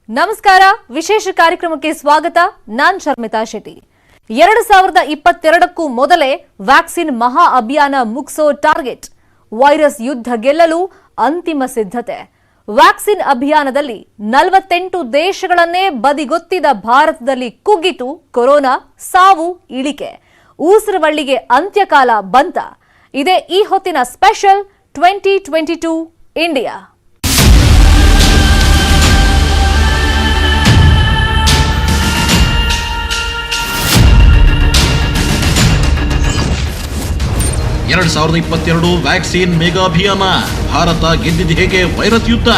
ನಮಸ್ಕಾರ. ವಿಶೇಷ ಕಾರ್ಯಕ್ರಮಕ್ಕೆ ಸ್ವಾಗತ. ನಾನ್ ಶರ್ಮಿತಾ ಶೆಟ್ಟಿ. 2022ಕ್ಕೂ ಮೊದಲೇ ವ್ಯಾಕ್ಸಿನ್ ಮಹಾ ಅಭಿಯಾನ ಮುಗಿಸೋ ಟಾರ್ಗೆಟ್. ವೈರಸ್ ಯುದ್ಧ ಗೆಲ್ಲಲು ಅಂತಿಮ ಸಿದ್ಧತೆ. ವ್ಯಾಕ್ಸಿನ್ ಅಭಿಯಾನದಲ್ಲಿ 48 ದೇಶಗಳನ್ನೇ ಬದಿಗೊತ್ತಿದ ಭಾರತದಲ್ಲಿ ಕುಗ್ಗಿತು ಕೊರೋನಾ. ಸಾವು ಇಳಿಕೆ. ಊಸರವಳ್ಳಿಗೆ ಅಂತ್ಯಕಾಲ ಬಂತ. ಇದೇ ಈ ಹೊತ್ತಿನ ಸ್ಪೆಷಲ್ 2022 ಇಂಡಿಯಾ. ಎರಡು 2022 ವ್ಯಾಕ್ಸಿನ್ ಮೆಗಾ ಅಭಿಯಾನ. ಭಾರತ ಗೆದ್ದಿದ್ದು ಹೇಗೆ ವೈರಸ್ ಯುದ್ಧ?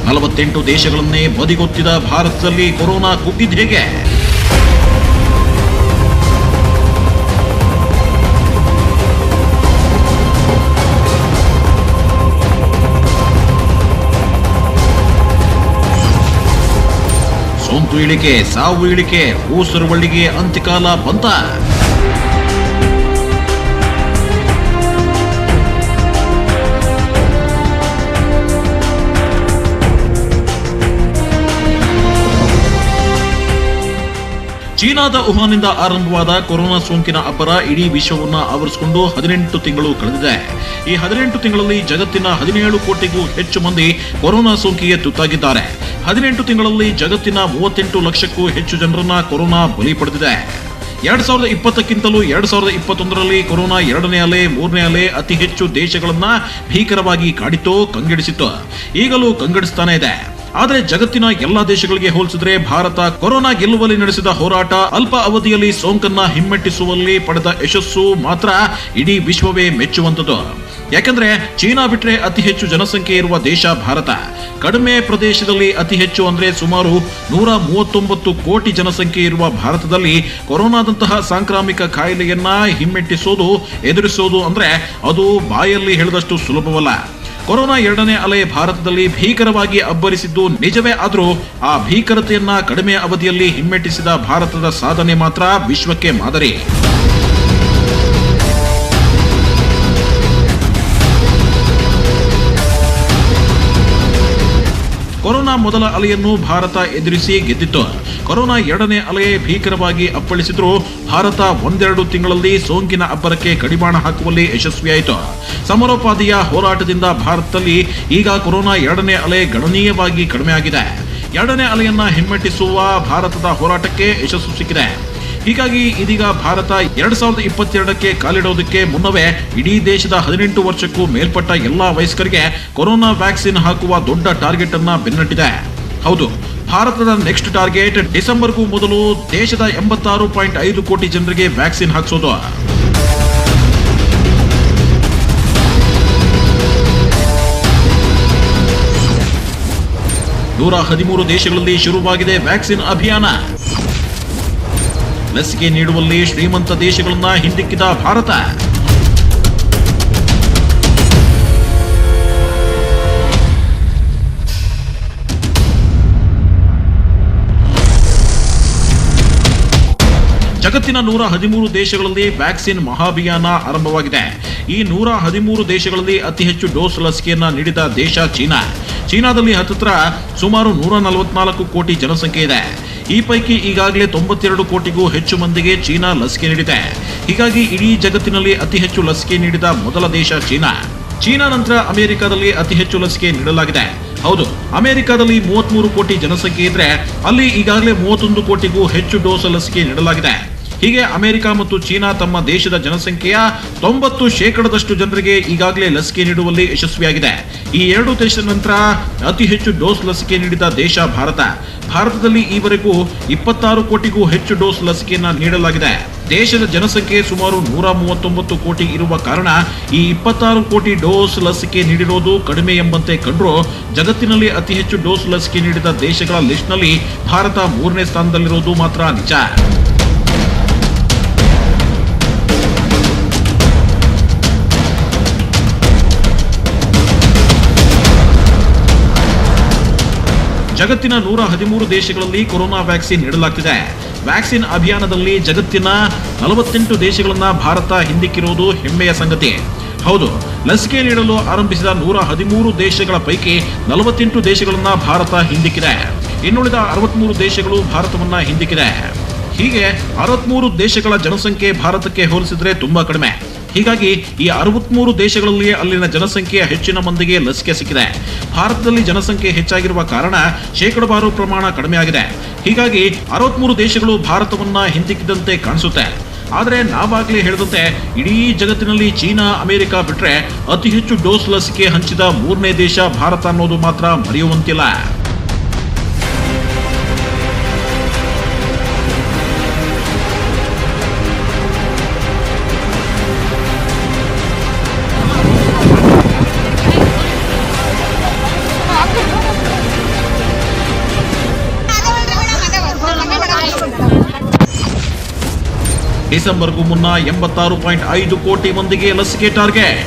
ನಲವತ್ತೆಂಟು ದೇಶಗಳನ್ನೇ ಬದಿಗೊತ್ತಿದ ಭಾರತದಲ್ಲಿ ಕೊರೋನಾ ಕುಗ್ಗಿದ್ದು ಹೇಗೆ? ಸೋಂಕು ಇಳಿಕೆ, ಸಾವು ಇಳಿಕೆ, ಊಸರವಳ್ಳಿಗೆ ಅಂತ್ಯಕಾಲ ಬಂತ. ಚೀನಾದ ವುಹಾನ್ನಿಂದ ಆರಂಭವಾದ ಕೊರೋನಾ ಸೋಂಕಿನ ಅಬ್ಬರ ಇಡೀ ವಿಶ್ವವನ್ನ ಆವರಿಸಿಕೊಂಡು 18 ತಿಂಗಳು ಕಳೆದಿದೆ. ಈ 18 ತಿಂಗಳಲ್ಲಿ ಜಗತ್ತಿನ 17 ಕೋಟಿಗೂ ಹೆಚ್ಚು ಮಂದಿ ಕೊರೋನಾ ಸೋಂಕಿಗೆ ತುತ್ತಾಗಿದ್ದಾರೆ. 18 ತಿಂಗಳಲ್ಲಿ ಜಗತ್ತಿನ 38 ಲಕ್ಷಕ್ಕೂ ಹೆಚ್ಚು ಜನರನ್ನ ಕೊರೋನಾ ಬಲಿ ಪಡೆದಿದೆ. 2020ಕ್ಕಿಂತಲೂ 2021ರಲ್ಲಿ ಕೊರೋನಾ ಎರಡನೇ ಅಲೆ, ಮೂರನೇ ಅಲೆ ಅತಿ ಹೆಚ್ಚು ದೇಶಗಳನ್ನ ಭೀಕರವಾಗಿ ಕಾಡಿತು, ಕಂಗೆಡಿಸಿತ್ತು. ಈಗಲೂ ಕಂಗೆಡಿಸ್ತಾನೆ ಇದೆ. ಆದರೆ ಜಗತ್ತಿನ ಎಲ್ಲಾ ದೇಶಗಳಿಗೆ ಹೋಲಿಸಿದ್ರೆ ಭಾರತ ಕೊರೋನಾ ಗೆಲ್ಲುವಲ್ಲಿ ನಡೆಸಿದ ಹೋರಾಟ, ಅಲ್ಪ ಅವಧಿಯಲ್ಲಿ ಸೋಂಕನ್ನ ಹಿಮ್ಮೆಟ್ಟಿಸುವಲ್ಲಿ ಪಡೆದ ಯಶಸ್ಸು ಮಾತ್ರ ಇಡೀ ವಿಶ್ವವೇ ಮೆಚ್ಚುವಂತದ್ದು. ಯಾಕಂದ್ರೆ ಚೀನಾ ಬಿಟ್ರೆ ಅತಿ ಹೆಚ್ಚು ಜನಸಂಖ್ಯೆ ಇರುವ ದೇಶ ಭಾರತ. ಕಡಿಮೆ ಪ್ರದೇಶದಲ್ಲಿ ಅತಿ ಹೆಚ್ಚು ಅಂದ್ರೆ ಸುಮಾರು 139 ಕೋಟಿ ಜನಸಂಖ್ಯೆ ಇರುವ ಭಾರತದಲ್ಲಿ ಕೊರೋನಾದಂತಹ ಸಾಂಕ್ರಾಮಿಕ ಕಾಯಿಲೆಯನ್ನ ಹಿಮ್ಮೆಟ್ಟಿಸೋದು, ಎದುರಿಸೋದು ಅಂದ್ರೆ ಅದು ಬಾಯಲ್ಲಿ ಹೇಳಿದಷ್ಟು ಸುಲಭವಲ್ಲ. ಕೊರೋನಾ ಎರಡನೇ ಅಲೆ ಭಾರತದಲ್ಲಿ ಭೀಕರವಾಗಿ ಅಬ್ಬರಿಸಿದ್ದು ನಿಜವೇ. ಆದ್ರೂ ಆ ಭೀಕರತೆಯನ್ನ ಕಡಿಮೆ ಅವಧಿಯಲ್ಲಿ ಹಿಮ್ಮೆಟ್ಟಿಸಿದ ಭಾರತದ ಸಾಧನೆ ಮಾತ್ರ ವಿಶ್ವಕ್ಕೆ ಮಾದರಿ. ಕೊರೋನಾ ಮೊದಲ ಅಲೆಯನ್ನು ಭಾರತ ಎದುರಿಸಿ ಗೆದ್ದಿತ್ತು. ಕೊರೋನಾ ಎರಡನೇ ಅಲೆ ಭೀಕರವಾಗಿ ಅಪ್ಪಳಿಸಿದ್ರು ಭಾರತ ಒಂದೆರಡು ತಿಂಗಳಲ್ಲಿ ಸೋಂಕಿನ ಅಬ್ಬರಕ್ಕೆ ಕಡಿವಾಣ ಹಾಕುವಲ್ಲಿ ಯಶಸ್ವಿಯಾಯಿತು. ಸಮರೋಪಾದಿಯ ಹೋರಾಟದಿಂದ ಭಾರತದಲ್ಲಿ ಈಗ ಕೊರೋನಾ ಎರಡನೇ ಅಲೆ ಗಣನೀಯವಾಗಿ ಕಡಿಮೆ ಆಗಿದೆ. ಎರಡನೇ ಅಲೆಯನ್ನ ಹಿಮ್ಮೆಟ್ಟಿಸುವ ಭಾರತದ ಹೋರಾಟಕ್ಕೆ ಯಶಸ್ಸು ಸಿಕ್ಕಿದೆ. ಹೀಗಾಗಿ ಇದೀಗ ಭಾರತ 2022ಕ್ಕೆ ಕಾಲಿಡೋದಕ್ಕೆ ಮುನ್ನವೇ ಇಡೀ ದೇಶದ 18 ವರ್ಷಕ್ಕೂ ಮೇಲ್ಪಟ್ಟ ಎಲ್ಲಾ ವಯಸ್ಕರಿಗೆ ಕೊರೋನಾ ವ್ಯಾಕ್ಸಿನ್ ಹಾಕುವ ದೊಡ್ಡ ಟಾರ್ಗೆಟ್ ಅನ್ನ ಬೆನ್ನಟ್ಟಿದೆ. ಹೌದು, ಭಾರತದ ನೆಕ್ಸ್ಟ್ ಟಾರ್ಗೆಟ್ ಡಿಸೆಂಬರ್ಗೂ ಮೊದಲು ದೇಶದ 86.5 ಕೋಟಿ ಜನರಿಗೆ ವ್ಯಾಕ್ಸಿನ್ ಹಾಕಿಸೋದು. ನೂರ 13 ದೇಶಗಳಲ್ಲಿ ಶುರುವಾಗಿದೆ ವ್ಯಾಕ್ಸಿನ್ ಅಭಿಯಾನ. ಲಸಿಕೆ ನೀಡುವಲ್ಲಿ ಶ್ರೀಮಂತ ದೇಶಗಳನ್ನ ಹಿಂದಿಕ್ಕಿದ ಭಾರತ. ಜಗತ್ತಿನ 113 ದೇಶಗಳಲ್ಲಿ ವ್ಯಾಕ್ಸಿನ್ ಮಹಾಭಿಯಾನ ಆರಂಭವಾಗಿದೆ. ಈ 113 ದೇಶಗಳಲ್ಲಿ ಅತಿ ಹೆಚ್ಚು ಡೋಸ್ ಲಸಿಕೆಯನ್ನ ನೀಡಿದ ದೇಶ ಚೀನಾ. ಚೀನಾದಲ್ಲಿ ಹತ್ತಿರ ಸುಮಾರು 144 ಕೋಟಿ ಜನಸಂಖ್ಯೆ ಇದೆ. ಈ ಪೈಕಿ ಈಗಾಗಲೇ 92 ಕೋಟಿಗೂ ಹೆಚ್ಚು ಮಂದಿಗೆ ಚೀನಾ ಲಸಿಕೆ ನೀಡಿದೆ. ಹೀಗಾಗಿ ಇಡೀ ಜಗತ್ತಿನಲ್ಲಿ ಅತಿ ಹೆಚ್ಚು ಲಸಿಕೆ ನೀಡಿದ ಮೊದಲ ದೇಶ ಚೀನಾ. ಚೀನಾ ನಂತರ ಅಮೆರಿಕದಲ್ಲಿ ಅತಿ ಹೆಚ್ಚು ಲಸಿಕೆ ನೀಡಲಾಗಿದೆ. ಹೌದು, ಅಮೆರಿಕದಲ್ಲಿ 33 ಕೋಟಿ ಜನಸಂಖ್ಯೆ ಇದ್ರೆ ಅಲ್ಲಿ ಈಗಾಗಲೇ 31 ಕೋಟಿಗೂ ಹೆಚ್ಚು ಡೋಸ್ ಲಸಿಕೆ ನೀಡಲಾಗಿದೆ. ಹೀಗೆ ಅಮೆರಿಕ ಮತ್ತು ಚೀನಾ ತಮ್ಮ ದೇಶದ ಜನಸಂಖ್ಯೆಯ 90% ಜನರಿಗೆ ಈಗಾಗಲೇ ಲಸಿಕೆ ನೀಡುವಲ್ಲಿ ಯಶಸ್ವಿಯಾಗಿದೆ. ಈ ಎರಡು ದೇಶದ ನಂತರ ಅತಿ ಹೆಚ್ಚು ಡೋಸ್ ಲಸಿಕೆ ನೀಡಿದ ದೇಶ ಭಾರತ. ಭಾರತದಲ್ಲಿ ಈವರೆಗೂ 26 ಕೋಟಿಗೂ ಹೆಚ್ಚು ಡೋಸ್ ಲಸಿಕೆಯನ್ನ ನೀಡಲಾಗಿದೆ. ದೇಶದ ಜನಸಂಖ್ಯೆ ಸುಮಾರು 139 ಕೋಟಿ ಇರುವ ಕಾರಣ ಈ 26 ಕೋಟಿ ಡೋಸ್ ಲಸಿಕೆ ನೀಡಿರೋದು ಕಡಿಮೆ ಎಂಬಂತೆ ಕಂಡ್ರೂ ಜಗತ್ತಿನಲ್ಲಿ ಅತಿ ಹೆಚ್ಚು ಡೋಸ್ ಲಸಿಕೆ ನೀಡಿದ ದೇಶಗಳ ಲಿಸ್ಟ್ನಲ್ಲಿ ಭಾರತ 3ನೇ ಸ್ಥಾನದಲ್ಲಿರೋದು ಮಾತ್ರ ನಿಜ. ಜಗತ್ತಿನ 113 ದೇಶಗಳಲ್ಲಿ ಕೊರೋನಾ ವ್ಯಾಕ್ಸಿನ್ ನೀಡಲಾಗ್ತಿದೆ. ವ್ಯಾಕ್ಸಿನ್ ಅಭಿಯಾನದಲ್ಲಿ ಜಗತ್ತಿನ 48 ದೇಶಗಳನ್ನ ಭಾರತ ಹಿಂದಿಕ್ಕಿರುವುದು ಹೆಮ್ಮೆಯ ಸಂಗತಿ. ಹೌದು, ಲಸಿಕೆ ನೀಡಲು ಆರಂಭಿಸಿದ 113 ದೇಶಗಳ ಪೈಕಿ 48 ದೇಶಗಳನ್ನ ಭಾರತ ಹಿಂದಿಕ್ಕಿದೆ. ಇನ್ನುಳಿದ 63 ದೇಶಗಳು ಭಾರತವನ್ನ ಹಿಂದಿಕ್ಕಿದೆ. ಹೀಗೆ 63 ದೇಶಗಳ ಜನಸಂಖ್ಯೆ ಭಾರತಕ್ಕೆ ಹೋಲಿಸಿದ್ರೆ ತುಂಬಾ ಕಡಿಮೆ. ಹೀಗಾಗಿ ಈ 63 ದೇಶಗಳಲ್ಲಿ ಅಲ್ಲಿನ ಜನಸಂಖ್ಯೆಯ ಹೆಚ್ಚಿನ ಮಂದಿಗೆ ಲಸಿಕೆ ಸಿಕ್ಕಿದೆ. ಭಾರತದಲ್ಲಿ ಜನಸಂಖ್ಯೆ ಹೆಚ್ಚಾಗಿರುವ ಕಾರಣ ಶೇಕಡಾವಾರು ಪ್ರಮಾಣ ಕಡಿಮೆಯಾಗಿದೆ. ಹೀಗಾಗಿ 63 ದೇಶಗಳು ಭಾರತವನ್ನ ಹಿಂದಿಕ್ಕಿದಂತೆ ಕಾಣಿಸುತ್ತೆ. ಆದರೆ ನಾವಾಗಲೇ ಹೇಳಿದಂತೆ ಇಡೀ ಜಗತ್ತಿನಲ್ಲಿ ಚೀನಾ, ಅಮೆರಿಕ ಬಿಟ್ರೆ ಅತಿ ಹೆಚ್ಚು ಡೋಸ್ ಲಸಿಕೆ ಹಂಚಿದ 3ನೇ ದೇಶ ಭಾರತ ಅನ್ನೋದು ಮಾತ್ರ ಮರೆಯುವಂತಿಲ್ಲ. ಡಿಸೆಂಬರ್ಗೂ ಮುನ್ನ 86.5 ಕೋಟಿ ಮಂದಿಗೆ ಲಸಿಕೆ ಟಾರ್ಗೆಟ್.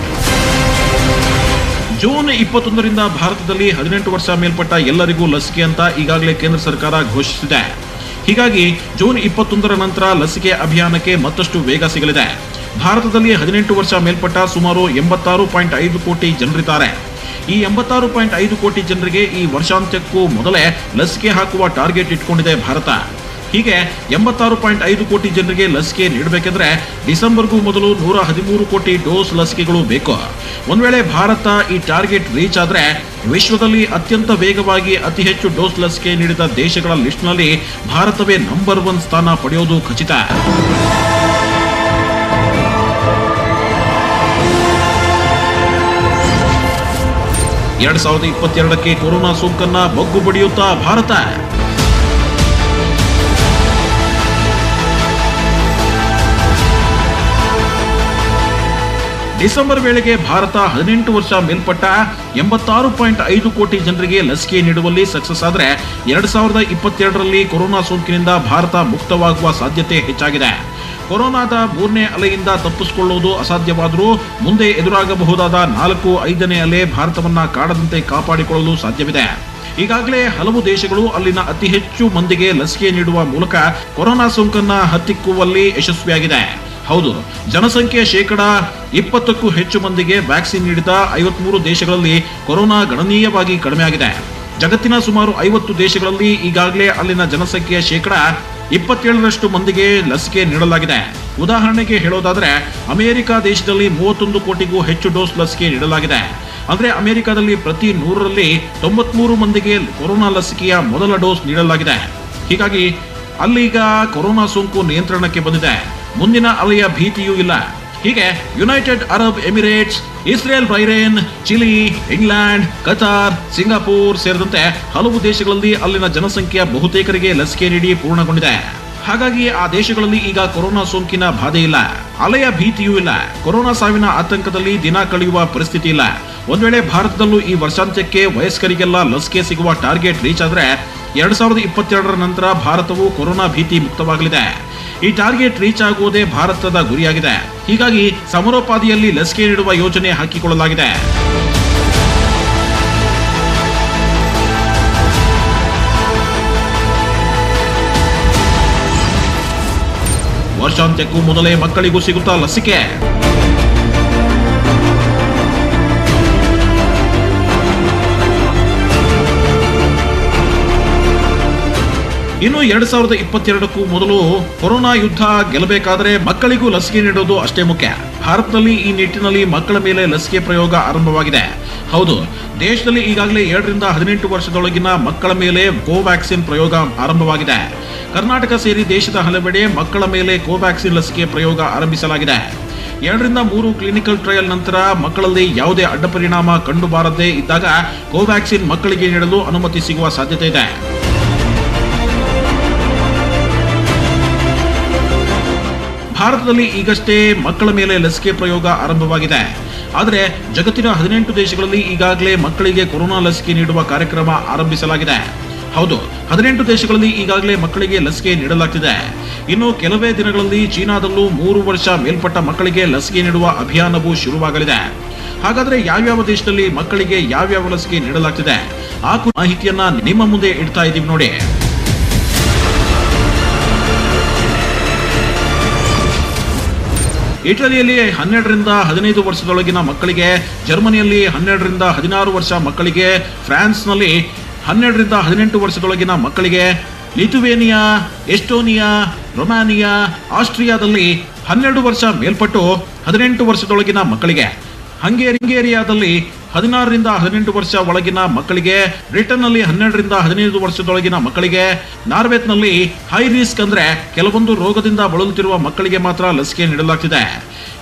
ಜೂನ್ 21ರಿಂದ ಭಾರತದಲ್ಲಿ 18 ವರ್ಷ ಮೇಲ್ಪಟ್ಟ ಎಲ್ಲರಿಗೂ ಲಸಿಕೆ ಅಂತ ಈಗಾಗಲೇ ಕೇಂದ್ರ ಸರ್ಕಾರ ಘೋಷಿಸಿದೆ. ಹೀಗಾಗಿ ಜೂನ್ 21ರ ನಂತರ ಲಸಿಕೆ ಅಭಿಯಾನಕ್ಕೆ ಮತ್ತಷ್ಟು ವೇಗ ಸಿಗಲಿದೆ. ಭಾರತದಲ್ಲಿ 18 ವರ್ಷ ಮೇಲ್ಪಟ್ಟ ಸುಮಾರು 86.5 ಕೋಟಿ ಜನರಿದ್ದಾರೆ. ಈ 86.5 ಕೋಟಿ ಜನರಿಗೆ ಈ ವರ್ಷಾಂತ್ಯಕ್ಕೂ ಮೊದಲೇ ಲಸಿಕೆ ಹಾಕುವ ಟಾರ್ಗೆಟ್ ಇಟ್ಕೊಂಡಿದೆ ಭಾರತ. ಹೀಗೆ 86.5 ಕೋಟಿ ಜನರಿಗೆ ಲಸಿಕೆ ನೀಡಬೇಕೆಂದ್ರೆ ಡಿಸೆಂಬರ್ಗೂ ಮೊದಲು 113 ಕೋಟಿ ಡೋಸ್ ಲಸಿಕೆಗಳು ಬೇಕು. ಒಂದ್ ವೇಳೆ ಭಾರತ ಈ ಟಾರ್ಗೆಟ್ ರೀಚ್ ಆದ್ರೆ ವಿಶ್ವದಲ್ಲಿ ಅತ್ಯಂತ ವೇಗವಾಗಿ ಅತಿ ಹೆಚ್ಚು ಡೋಸ್ ಲಸಿಕೆ ನೀಡಿದ ದೇಶಗಳ ಲಿಸ್ಟ್ನಲ್ಲಿ ಭಾರತವೇ ನಂಬರ್ 1 ಸ್ಥಾನ ಪಡೆಯೋದು ಖಚಿತ. ಎರಡ್ 2022ಕ್ಕೆ ಕೊರೋನಾ ಸೋಂಕನ್ನ ಬಗ್ಗು ಬಡಿಯುತ್ತಾ ಭಾರತ. ಡಿಸೆಂಬರ್ ವೇಳೆಗೆ ಭಾರತ 18 ವರ್ಷ ಮೇಲ್ಪಟ್ಟ 86.5 ಕೋಟಿ ಜನರಿಗೆ ಲಸಿಕೆ ನೀಡುವಲ್ಲಿ ಸಕ್ಸಸ್ ಆದ್ರೆ 2022ರಲ್ಲಿ ಕೊರೋನಾ ಸೋಂಕಿನಿಂದ ಭಾರತ ಮುಕ್ತವಾಗುವ ಸಾಧ್ಯತೆ ಹೆಚ್ಚಾಗಿದೆ. ಕೊರೋನಾದ 3ನೇ ಅಲೆಯಿಂದ ತಪ್ಪಿಸಿಕೊಳ್ಳುವುದು ಅಸಾಧ್ಯವಾದರೂ ಮುಂದೆ ಎದುರಾಗಬಹುದಾದ 4-5ನೇ ಅಲೆ ಭಾರತವನ್ನ ಕಾಡದಂತೆ ಕಾಪಾಡಿಕೊಳ್ಳಲು ಸಾಧ್ಯವಿದೆ. ಈಗಾಗಲೇ ಹಲವು ದೇಶಗಳು ಅಲ್ಲಿನ ಅತಿ ಹೆಚ್ಚು ಮಂದಿಗೆ ಲಸಿಕೆ ನೀಡುವ ಮೂಲಕ ಕೊರೋನಾ ಸೋಂಕನ್ನ ಹತ್ತಿಕ್ಕುವಲ್ಲಿ ಯಶಸ್ವಿಯಾಗಿದೆ. ಹೌದು, ಜನಸಂಖ್ಯೆಯ ಶೇಕಡಾ 20ಕ್ಕೂ ಹೆಚ್ಚು ಮಂದಿಗೆ ವ್ಯಾಕ್ಸಿನ್ ನೀಡಿದ 53 ದೇಶಗಳಲ್ಲಿ ಕೊರೋನಾ ಗಣನೀಯವಾಗಿ ಕಡಿಮೆಯಾಗಿದೆ. ಜಗತ್ತಿನ ಸುಮಾರು 50 ದೇಶಗಳಲ್ಲಿ ಈಗಾಗಲೇ ಅಲ್ಲಿನ ಜನಸಂಖ್ಯೆಯ ಶೇಕಡಾ 27ರಷ್ಟು ಮಂದಿಗೆ ಲಸಿಕೆ ನೀಡಲಾಗಿದೆ. ಉದಾಹರಣೆಗೆ ಹೇಳೋದಾದ್ರೆ ಅಮೆರಿಕ ದೇಶದಲ್ಲಿ 31 ಕೋಟಿಗೂ ಹೆಚ್ಚು ಡೋಸ್ ಲಸಿಕೆ ನೀಡಲಾಗಿದೆ. ಅಂದ್ರೆ ಅಮೆರಿಕದಲ್ಲಿ ಪ್ರತಿ 100ರಲ್ಲಿ 93 ಮಂದಿಗೆ ಕೊರೋನಾ ಲಸಿಕೆಯ ಮೊದಲ ಡೋಸ್ ನೀಡಲಾಗಿದೆ. ಹೀಗಾಗಿ ಅಲ್ಲೀಗ ಕೊರೋನಾ ಸೋಂಕು ನಿಯಂತ್ರಣಕ್ಕೆ ಬಂದಿದೆ. ಮುಂದಿನ ಅಲೆಯ ಭೀತಿಯೂ ಇಲ್ಲ. ಹೀಗೆ United Arab Emirates, Israel, Bahrain, Chile, England, Qatar, Singapore ಸೇರಿದಂತೆ ಹಲವು ದೇಶಗಳಲ್ಲಿ ಅಲ್ಲಿನ ಜನಸಂಖ್ಯೆಯ ಬಹುತೇಕರಿಗೆ ಲಸಿಕೆ ನೀಡಿ ಪೂರ್ಣಗೊಂಡಿದೆ. ಹಾಗಾಗಿ ಆ ದೇಶಗಳಲ್ಲಿ ಈಗ ಕೊರೋನಾ ಸೋಂಕಿನ ಬಾಧೆ ಇಲ್ಲ, ಅಲೆಯ ಭೀತಿಯೂ ಇಲ್ಲ, ಕೊರೋನಾ ಸಾವಿನ ಆತಂಕದಲ್ಲಿ ದಿನ ಕಳೆಯುವ ಪರಿಸ್ಥಿತಿ ಇಲ್ಲ. ಒಂದ್ ವೇಳೆ ಭಾರತದಲ್ಲೂ ಈ ವರ್ಷಾಂತ್ಯಕ್ಕೆ ವಯಸ್ಕರಿಗೆಲ್ಲ ಲಸಿಕೆ ಸಿಗುವ ಟಾರ್ಗೆಟ್ ರೀಚ್ ಆದ್ರೆ 2022ರ ನಂತರ ಭಾರತವು ಕೊರೋನಾ ಭೀತಿ ಮುಕ್ತವಾಗಲಿದೆ. ಈ ಟಾರ್ಗೆಟ್ ರೀಚ್ ಆಗುವುದೇ ಭಾರತದ ಗುರಿಯಾಗಿದೆ. ಹೀಗಾಗಿ ಸಮರೋಪಾದಿಯಲ್ಲಿ ಲಸಿಕೆ ನೀಡುವ ಯೋಜನೆ ಹಾಕಿಕೊಳ್ಳಲಾಗಿದೆ. ವರ್ಷಾಂತ್ಯಕ್ಕೂ ಮೊದಲೇ ಮಕ್ಕಳಿಗೂ ಸಿಗುತ್ತಾ ಲಸಿಕೆ. ಇನ್ನು 2022ಕ್ಕೂ ಮೊದಲು ಕೊರೋನಾ ಯುದ್ಧ ಗೆಲ್ಲಬೇಕಾದರೆ ಮಕ್ಕಳಿಗೂ ಲಸಿಕೆ ನೀಡೋದು ಅಷ್ಟೇ ಮುಖ್ಯ. ಭಾರತದಲ್ಲಿ ಈ ನಿಟ್ಟಿನಲ್ಲಿ ಮಕ್ಕಳ ಮೇಲೆ ಲಸಿಕೆ ಪ್ರಯೋಗ ಆರಂಭವಾಗಿದೆ. ಹೌದು, ದೇಶದಲ್ಲಿ ಈಗಾಗಲೇ 7ರಿಂದ 18 ವರ್ಷದೊಳಗಿನ ಮಕ್ಕಳ ಮೇಲೆ ಕೋವ್ಯಾಕ್ಸಿನ್ ಪ್ರಯೋಗ ಆರಂಭವಾಗಿದೆ. ಕರ್ನಾಟಕ ಸೇರಿ ದೇಶದ ಹಲವೆಡೆ ಮಕ್ಕಳ ಮೇಲೆ ಕೋವ್ಯಾಕ್ಸಿನ್ ಲಸಿಕೆ ಪ್ರಯೋಗ ಆರಂಭಿಸಲಾಗಿದೆ. 2ರಿಂದ 3 ಕ್ಲಿನಿಕಲ್ ಟ್ರಯಲ್ ನಂತರ ಮಕ್ಕಳಲ್ಲಿ ಯಾವುದೇ ಅಡ್ಡ ಪರಿಣಾಮ ಕಂಡುಬಾರದೇ ಇದ್ದಾಗ ಕೋವ್ಯಾಕ್ಸಿನ್ ಮಕ್ಕಳಿಗೆ ನೀಡಲು ಅನುಮತಿ ಸಿಗುವ ಸಾಧ್ಯತೆ ಇದೆ. ಭಾರತದಲ್ಲಿ ಈಗಷ್ಟೇ ಮಕ್ಕಳ ಮೇಲೆ ಲಸಿಕೆ ಪ್ರಯೋಗ ಆರಂಭವಾಗಿದೆ. ಆದರೆ ಜಗತ್ತಿನ 18 ದೇಶಗಳಲ್ಲಿ ಈಗಾಗಲೇ ಮಕ್ಕಳಿಗೆ ಕೊರೋನಾ ಲಸಿಕೆ ನೀಡುವ ಕಾರ್ಯಕ್ರಮ ಆರಂಭಿಸಲಾಗಿದೆ. ಹೌದು, 18 ದೇಶಗಳಲ್ಲಿ ಈಗಾಗಲೇ ಮಕ್ಕಳಿಗೆ ಲಸಿಕೆ ನೀಡಲಾಗ್ತಿದೆ. ಇನ್ನು ಕೆಲವೇ ದಿನಗಳಲ್ಲಿ ಚೀನಾದಲ್ಲೂ 3 ವರ್ಷ ಮೇಲ್ಪಟ್ಟ ಮಕ್ಕಳಿಗೆ ಲಸಿಕೆ ನೀಡುವ ಅಭಿಯಾನವೂ ಶುರುವಾಗಲಿದೆ. ಹಾಗಾದ್ರೆ ಯಾವ್ಯಾವ ದೇಶದಲ್ಲಿ ಮಕ್ಕಳಿಗೆ ಯಾವ್ಯಾವ ಲಸಿಕೆ ನೀಡಲಾಗ್ತಿದೆ ಆ ಮಾಹಿತಿಯನ್ನ ನಿಮ್ಮ ಮುಂದೆ ಇಡ್ತಾ ಇದ್ದೀವಿ ನೋಡಿ. ಇಟಲಿಯಲ್ಲಿ 12ರಿಂದ 15 ವರ್ಷದೊಳಗಿನ ಮಕ್ಕಳಿಗೆ, ಜರ್ಮನಿಯಲ್ಲಿ 12ರಿಂದ 16 ವರ್ಷ ಮಕ್ಕಳಿಗೆ, ಫ್ರಾನ್ಸ್ನಲ್ಲಿ 12ರಿಂದ 18 ವರ್ಷದೊಳಗಿನ ಮಕ್ಕಳಿಗೆ, ಲಿಥುವೇನಿಯಾ, ಎಸ್ಟೋನಿಯಾ, ರೊಮಾನಿಯಾ, ಆಸ್ಟ್ರಿಯಾದಲ್ಲಿ 12 ವರ್ಷ ಮೇಲ್ಪಟ್ಟು 18 ವರ್ಷದೊಳಗಿನ ಮಕ್ಕಳಿಗೆ, ಹಂಗೇರಿಯಾದಲ್ಲಿ 16ರಿಂದ 18 ವರ್ಷ ಒಳಗಿನ ಮಕ್ಕಳಿಗೆ, ಬ್ರಿಟನ್ನಲ್ಲಿ 12ರಿಂದ 15 ವರ್ಷದೊಳಗಿನ ಮಕ್ಕಳಿಗೆ, ನಾರ್ವೆತ್ನಲ್ಲಿ ಹೈ ರಿಸ್ಕ್ ಅಂದ್ರೆ ಕೆಲವೊಂದು ರೋಗದಿಂದ ಬಳಲುತ್ತಿರುವ ಮಕ್ಕಳಿಗೆ ಮಾತ್ರ ಲಸಿಕೆ ನೀಡಲಾಗ್ತಿದೆ.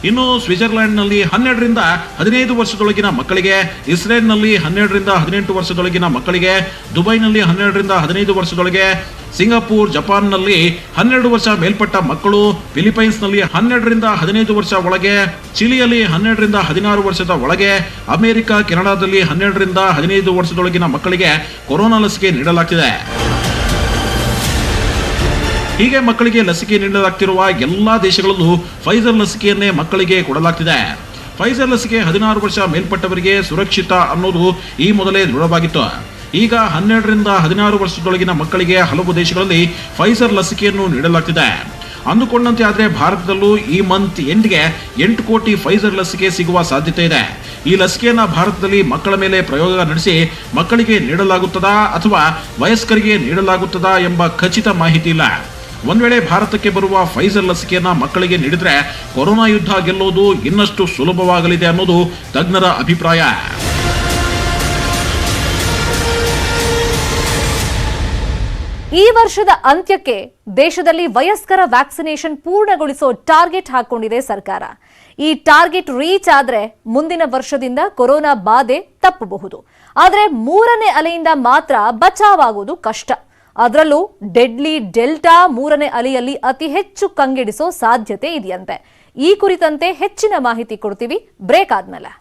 ಇನ್ನು ಸ್ವಿಟ್ಜರ್ಲೆಂಡ್ನಲ್ಲಿ 12ರಿಂದ 15 ವರ್ಷದೊಳಗಿನ ಮಕ್ಕಳಿಗೆ, ಇಸ್ರೇಲ್ನಲ್ಲಿ 12ರಿಂದ 18 ವರ್ಷದೊಳಗಿನ ಮಕ್ಕಳಿಗೆ, ದುಬೈನಲ್ಲಿ 12ರಿಂದ 15 ವರ್ಷದೊಳಗೆ, ಸಿಂಗಾಪುರ್, ಜಪಾನ್ನಲ್ಲಿ 12 ವರ್ಷ ಮೇಲ್ಪಟ್ಟ ಮಕ್ಕಳು, ಫಿಲಿಪೈನ್ಸ್ನಲ್ಲಿ 12ರಿಂದ 15 ವರ್ಷ ಒಳಗೆ, ಚಿಲಿಯಲ್ಲಿ 12ರಿಂದ 16 ವರ್ಷದ ಒಳಗೆ, ಅಮೆರಿಕ, ಕೆನಡಾದಲ್ಲಿ 12ರಿಂದ 15 ವರ್ಷದೊಳಗಿನ ಮಕ್ಕಳಿಗೆ ಕೊರೋನಾ ಲಸಿಕೆ ನೀಡಲಾಗ್ತಿದೆ. ಹೀಗೆ ಮಕ್ಕಳಿಗೆ ಲಸಿಕೆ ನೀಡಲಾಗ್ತಿರುವ ಎಲ್ಲಾ ದೇಶಗಳಲ್ಲೂ ಫೈಜರ್ ಲಸಿಕೆಯನ್ನೇ ಮಕ್ಕಳಿಗೆ ಕೊಡಲಾಗ್ತಿದೆ. ಫೈಜರ್ ಲಸಿಕೆ 16 ವರ್ಷ ಮೇಲ್ಪಟ್ಟವರಿಗೆ ಸುರಕ್ಷಿತ ಅನ್ನೋದು ಈ ಮೊದಲೇ ದೃಢವಾಗಿತ್ತು. ಈಗ 12ರಿಂದ 16 ವರ್ಷದೊಳಗಿನ ಮಕ್ಕಳಿಗೆ ಹಲವು ದೇಶಗಳಲ್ಲಿ ಫೈಜರ್ ಲಸಿಕೆಯನ್ನು ನೀಡಲಾಗ್ತಿದೆ. ಅಂದುಕೊಂಡಂತೆ ಆದರೆ ಭಾರತದಲ್ಲೂ ಈ ಮಂತ್ ಎಂಡ್ಗೆ 8 ಕೋಟಿ ಫೈಜರ್ ಲಸಿಕೆ ಸಿಗುವ ಸಾಧ್ಯತೆ ಇದೆ. ಈ ಲಸಿಕೆಯನ್ನ ಭಾರತದಲ್ಲಿ ಮಕ್ಕಳ ಮೇಲೆ ಪ್ರಯೋಗ ನಡೆಸಿ ಮಕ್ಕಳಿಗೆ ನೀಡಲಾಗುತ್ತದಾ ಅಥವಾ ವಯಸ್ಕರಿಗೆ ನೀಡಲಾಗುತ್ತದಾ ಎಂಬ ಖಚಿತ ಮಾಹಿತಿ ಇಲ್ಲ. ಒಂದ್ ವೇಳೆ ಭಾರತಕ್ಕೆ ಬರುವ ಫೈಜರ್ ಲಸಿಕೆಯನ್ನ ಮಕ್ಕಳಿಗೆ ನೀಡಿದ್ರೆ ಕೊರೋನಾ ಯುದ್ಧ ಗೆಲ್ಲೋದು ಇನ್ನಷ್ಟು ಸುಲಭವಾಗಲಿದೆ ಅನ್ನೋದು ತಜ್ಞರ ಅಭಿಪ್ರಾಯ. ಈ ವರ್ಷದ ಅಂತ್ಯಕ್ಕೆ ದೇಶದಲ್ಲಿ ವಯಸ್ಕರ ವ್ಯಾಕ್ಸಿನೇಷನ್ ಪೂರ್ಣಗೊಳಿಸೋ ಟಾರ್ಗೆಟ್ ಹಾಕೊಂಡಿದೆ ಸರ್ಕಾರ. ಈ ಟಾರ್ಗೆಟ್ ರೀಚ್ ಆದ್ರೆ ಮುಂದಿನ ವರ್ಷದಿಂದ ಕೊರೋನಾ ಬಾಧೆ ತಪ್ಪಬಹುದು. ಆದ್ರೆ 3ನೇ ಅಲೆಯಿಂದ ಮಾತ್ರ ಬಚಾವಾಗುವುದು ಕಷ್ಟ. ಅದರಲ್ಲೂ ಡೆಡ್ಲಿ ಡೆಲ್ಟಾ 3ನೇ ಅಲೆಯಲ್ಲಿ ಅತಿ ಹೆಚ್ಚು ಕಂಗೆಡಿಸೋ ಸಾಧ್ಯತೆ ಇದೆಯಂತೆ. ಈ ಕುರಿತಂತೆ ಹೆಚ್ಚಿನ ಮಾಹಿತಿ ಕೊಡ್ತೀವಿ ಬ್ರೇಕ್ ಆದ್ಮೇಲೆ.